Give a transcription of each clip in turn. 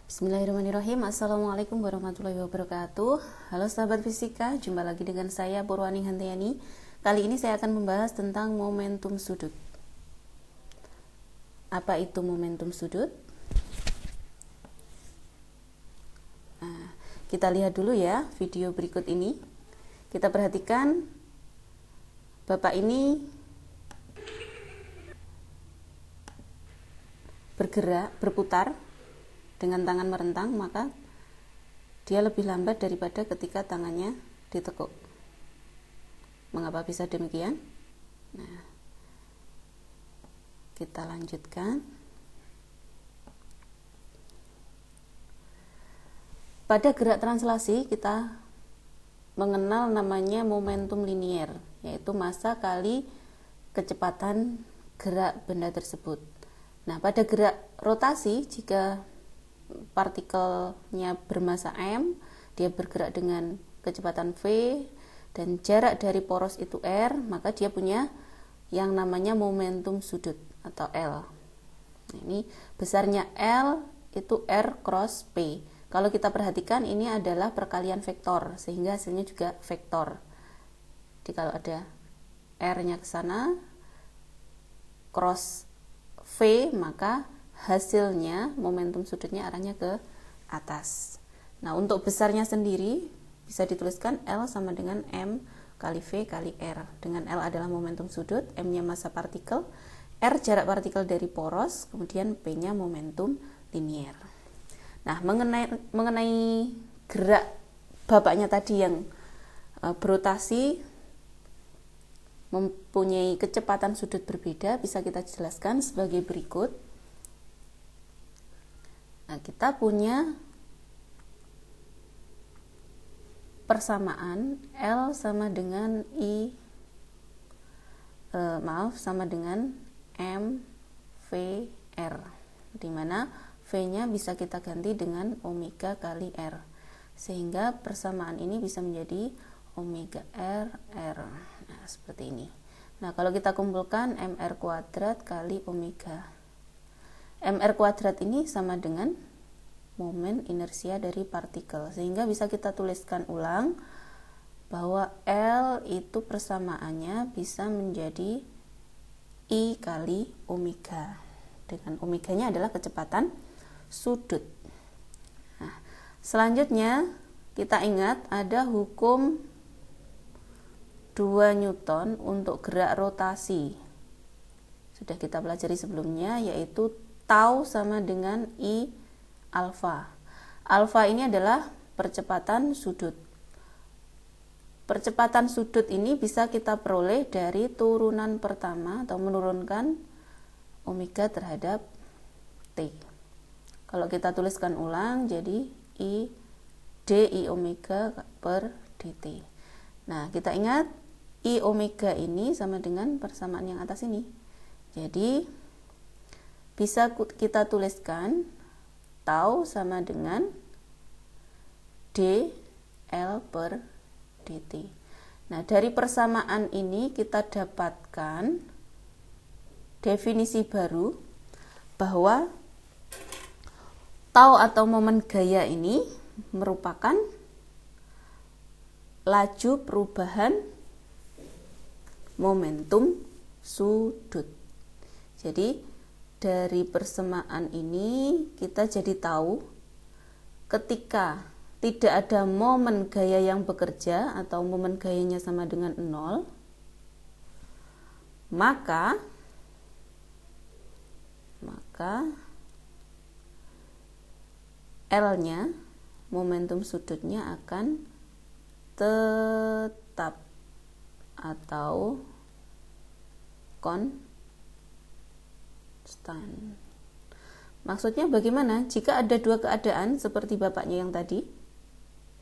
Bismillahirrahmanirrahim. Assalamualaikum warahmatullahi wabarakatuh. Halo sahabat fisika, jumpa lagi dengan saya Purwani Hantiani. Kali ini saya akan membahas tentang momentum sudut. Apa itu momentum sudut? Nah, kita lihat dulu ya video berikut ini. Kita perhatikan Bapak ini berputar dengan tangan merentang, maka dia lebih lambat daripada ketika tangannya ditekuk. Mengapa bisa demikian? Nah, kita lanjutkan. Pada gerak translasi kita mengenal namanya momentum linier, yaitu massa kali kecepatan gerak benda tersebut. Nah, pada gerak rotasi, jika partikelnya bermassa M, dia bergerak dengan kecepatan V dan jarak dari poros itu R, maka dia punya yang namanya momentum sudut atau L. Nah, ini besarnya L itu R cross P. Kalau kita perhatikan ini adalah perkalian vektor, sehingga hasilnya juga vektor. Jadi kalau ada R-nya ke sana cross V, maka hasilnya momentum sudutnya arahnya ke atas. Nah, untuk besarnya sendiri bisa dituliskan L sama dengan M kali V kali R. Dengan L adalah momentum sudut, M-nya massa partikel, R jarak partikel dari poros, kemudian P-nya momentum linier. Nah, mengenai gerak bapaknya tadi yang berotasi mempunyai kecepatan sudut berbeda, bisa kita jelaskan sebagai berikut. Nah, kita punya persamaan L sama dengan sama dengan M V R, di mana V-nya bisa kita ganti dengan omega kali R, sehingga persamaan ini bisa menjadi omega R R. Nah, seperti ini. Nah, kalau kita kumpulkan mr kuadrat kali omega, mr kuadrat ini sama dengan momen inersia dari partikel, sehingga bisa kita tuliskan ulang bahwa L itu persamaannya bisa menjadi I kali omega, dengan omeganya adalah kecepatan sudut. Nah, selanjutnya kita ingat ada hukum 2 Newton untuk gerak rotasi. Sudah kita pelajari sebelumnya, yaitu tau sama dengan I alfa. Alfa ini adalah percepatan sudut. Percepatan sudut ini bisa kita peroleh dari turunan pertama atau menurunkan omega terhadap T. Kalau kita tuliskan ulang jadi I dI omega per dt. Nah, kita ingat I omega ini sama dengan persamaan yang atas ini. Jadi bisa kita tuliskan tau sama dengan dL per dt. Nah, dari persamaan ini kita dapatkan definisi baru bahwa tau atau momen gaya ini merupakan laju perubahan momentum sudut. Jadi dari persamaan ini kita jadi tahu ketika tidak ada momen gaya yang bekerja atau momen gayanya sama dengan 0, maka L-nya, momentum sudutnya akan tetap atau konstan. Maksudnya bagaimana? Jika ada dua keadaan seperti bapaknya yang tadi,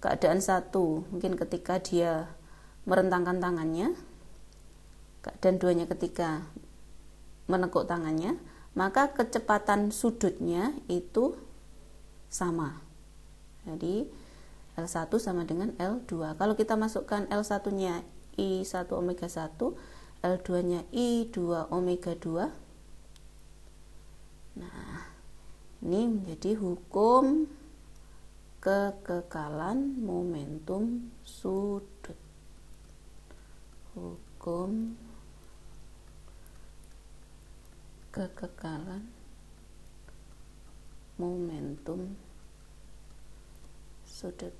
keadaan satu mungkin ketika dia merentangkan tangannya, keadaan duanya ketika menekuk tangannya, maka kecepatan sudutnya itu sama. Jadi L1 sama dengan L2. Kalau kita masukkan L1 nya I1 omega 1, L2 nya I2 omega 2, nah Ini menjadi hukum kekekalan momentum sudut. Hukum kekekalan momentum sudut.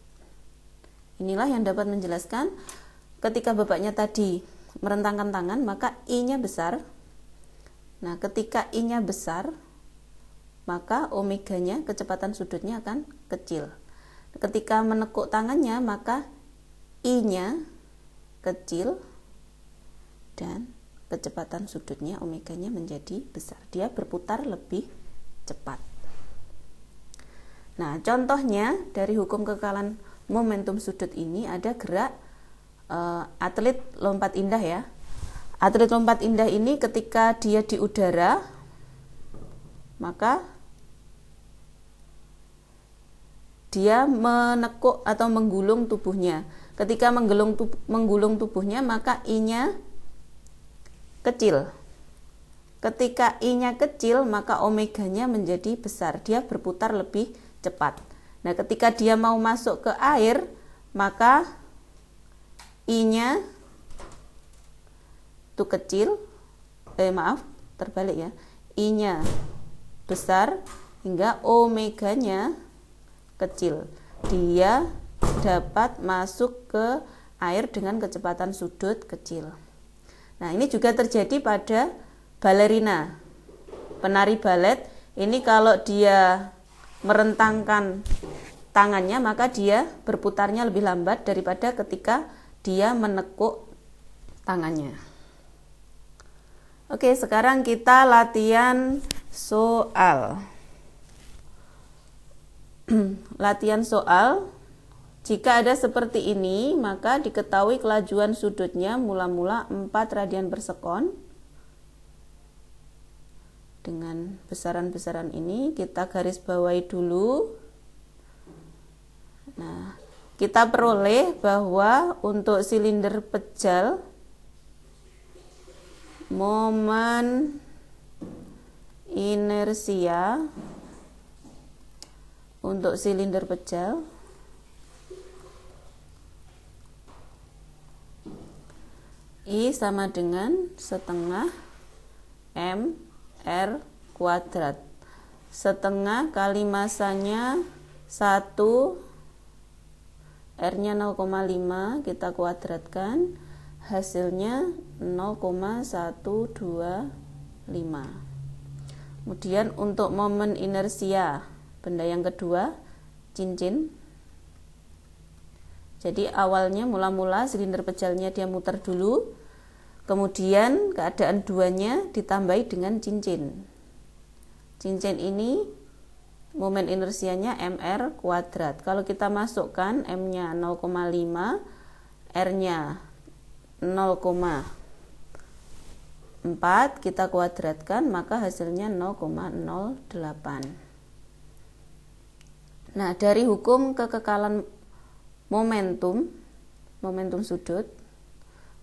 Inilah yang dapat menjelaskan ketika bapaknya tadi merentangkan tangan, maka I-nya besar. Nah, ketika I-nya besar, maka omeganya, kecepatan sudutnya akan kecil. Ketika menekuk tangannya, maka I-nya kecil dan kecepatan sudutnya, omeganya menjadi besar. Dia berputar lebih cepat. Nah, contohnya dari hukum kekekalan momentum sudut ini ada gerak atlet lompat indah ya. Atlet lompat indah ini ketika dia di udara, maka dia menekuk atau menggulung tubuhnya. Ketika menggulung tubuhnya, maka I-nya kecil. Ketika I-nya kecil, maka omeganya menjadi besar. Dia berputar lebih cepat. Nah, ketika dia mau masuk ke air, maka I-nya itu kecil. Terbalik ya. I-nya besar hingga omeganya kecil. Dia dapat masuk ke air dengan kecepatan sudut kecil. Nah, ini juga terjadi pada balerina. Penari balet ini kalau dia merentangkan tangannya, maka dia berputarnya lebih lambat daripada ketika dia menekuk tangannya. Oke, sekarang kita latihan soal. Latihan soal. Jika ada seperti ini, maka diketahui kelajuan sudutnya mula-mula 4 radian per sekon. Dengan besaran-besaran ini kita garis bawahi dulu. Nah, kita peroleh bahwa untuk silinder pejal momen inersia untuk silinder pejal I sama dengan setengah mr kuadrat. Setengah kali masanya 1, R-nya 0,5, kita kuadratkan, hasilnya 0,125. Kemudian untuk momen inersia benda yang kedua, cincin. Jadi awalnya mula-mula silinder pejalnya dia muter dulu, kemudian keadaan duanya ditambahi dengan cincin. Cincin ini momen inersianya mr kuadrat. Kalau kita masukkan m-nya 0,5, r-nya 0,4, kita kuadratkan, maka hasilnya 0,08. Nah, dari hukum kekekalan momentum sudut,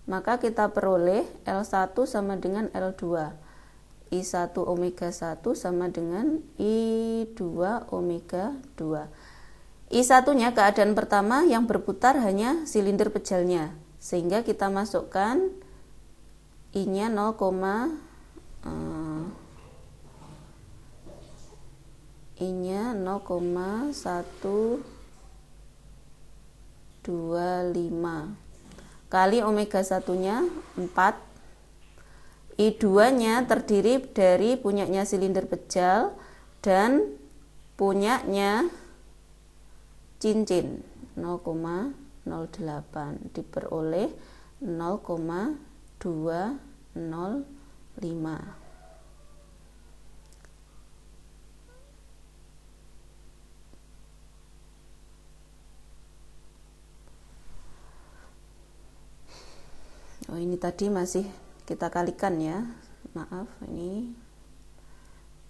maka kita peroleh L1 sama dengan L2. I1 omega 1 sama dengan I2 omega 2. I1-nya keadaan pertama yang berputar hanya silinder pejalnya, sehingga kita masukkan I-nya 0,125 kali omega 1-nya 4. I2-nya terdiri dari punyanya silinder pejal dan punyanya cincin 0,08 diperoleh 0,205. Oh, ini tadi masih kita kalikan ya. Maaf, ini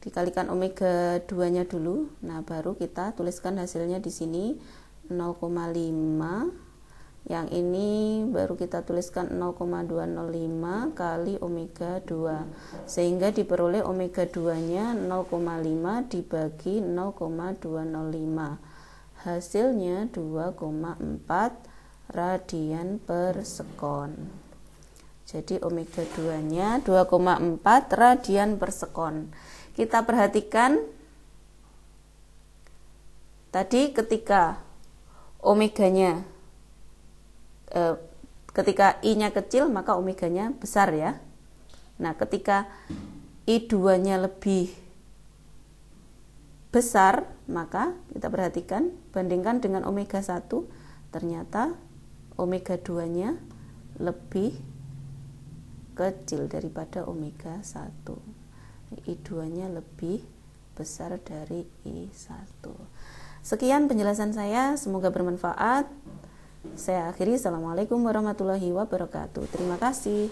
dikalikan omega 2-nya dulu. Nah, baru kita tuliskan hasilnya di sini 0,5 Yang ini baru kita tuliskan 0,205 kali omega 2, sehingga diperoleh omega 2 nya 0,5 dibagi 0,205, hasilnya 2,4 radian per sekon. Jadi omega 2 nya 2,4 radian per sekon. Kita perhatikan tadi ketika omeganya ketika I-nya kecil maka omeganya besar ya. Nah, ketika I2-nya lebih besar, maka kita perhatikan bandingkan dengan omega 1, ternyata omega 2-nya lebih kecil daripada omega 1. I2-nya lebih besar dari I1. Sekian penjelasan saya, semoga bermanfaat. Saya akhiri. Assalamualaikum warahmatullahi wabarakatuh. Terima kasih.